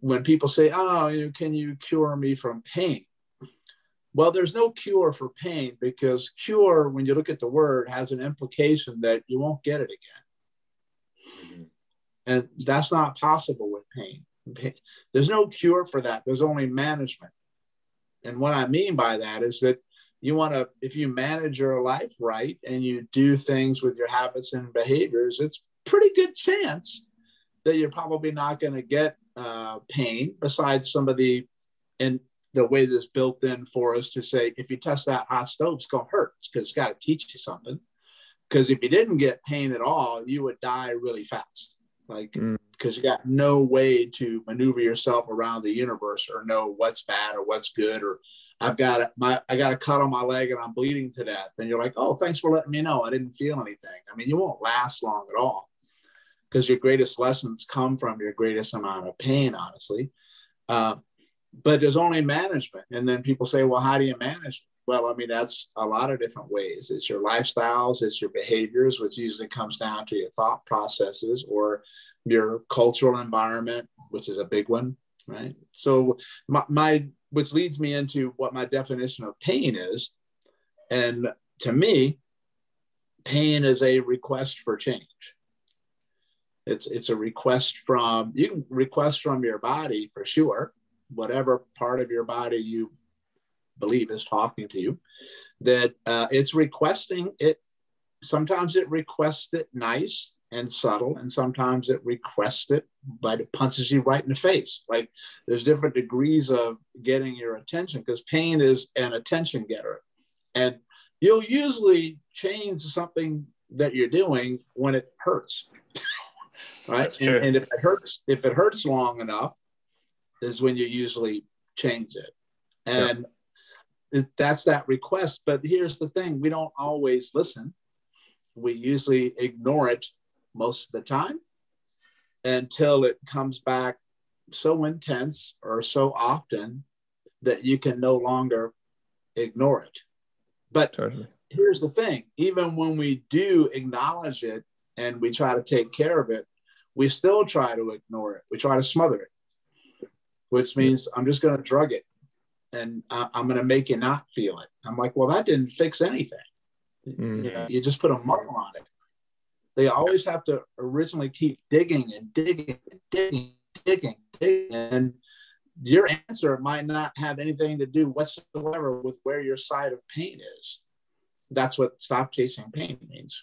when people say, oh, can you cure me from pain? Well, there's no cure for pain, because cure, when you look at the word, has an implication that you won't get it again. Mm-hmm. And that's not possible with pain. There's no cure for that. There's only management. And what I mean by that is that if you manage your life right and you do things with your habits and behaviors, it's pretty good chance that you're probably not going to get pain, besides some of the way that's built in for us to say, if you touch that hot stove, it's going to hurt, because it's got to teach you something. Because if you didn't get pain at all, you would die really fast. Because you got no way to maneuver yourself around the universe or know what's bad or what's good, or I got a cut on my leg and I'm bleeding to death. And you're like, oh, thanks for letting me know. I didn't feel anything. I mean, you won't last long at all, because your greatest lessons come from your greatest amount of pain, honestly. But there's only management. And then people say, well, how do you manage? Well, I mean, that's a lot of different ways. It's your lifestyles, it's your behaviors, which usually comes down to your thought processes, or your cultural environment, which is a big one, right? So which leads me into what my definition of pain is. And to me, pain is a request for change. It's a request you can request from your body, for sure, whatever part of your body you believe is talking to you, that it's requesting it. Sometimes it requests it nice and subtle, and sometimes it requests it, but it punches you right in the face. Like, there's different degrees of getting your attention, because pain is an attention getter. And you'll usually change something that you're doing when it hurts. Right. And if it hurts long enough, is when you usually change it. And that's that request. But here's the thing. We don't always listen. We usually ignore it most of the time, until it comes back so intense or so often that you can no longer ignore it. But here's the thing. Even when we do acknowledge it and we try to take care of it, we still try to ignore it. We try to smother it, which means I'm just going to drug it, and I'm going to make you not feel it. I'm like, well, that didn't fix anything. You just put a muzzle on it. They always have to originally keep digging and digging and digging, digging, digging. And your answer might not have anything to do whatsoever with where your side of pain is. That's what stop chasing pain means.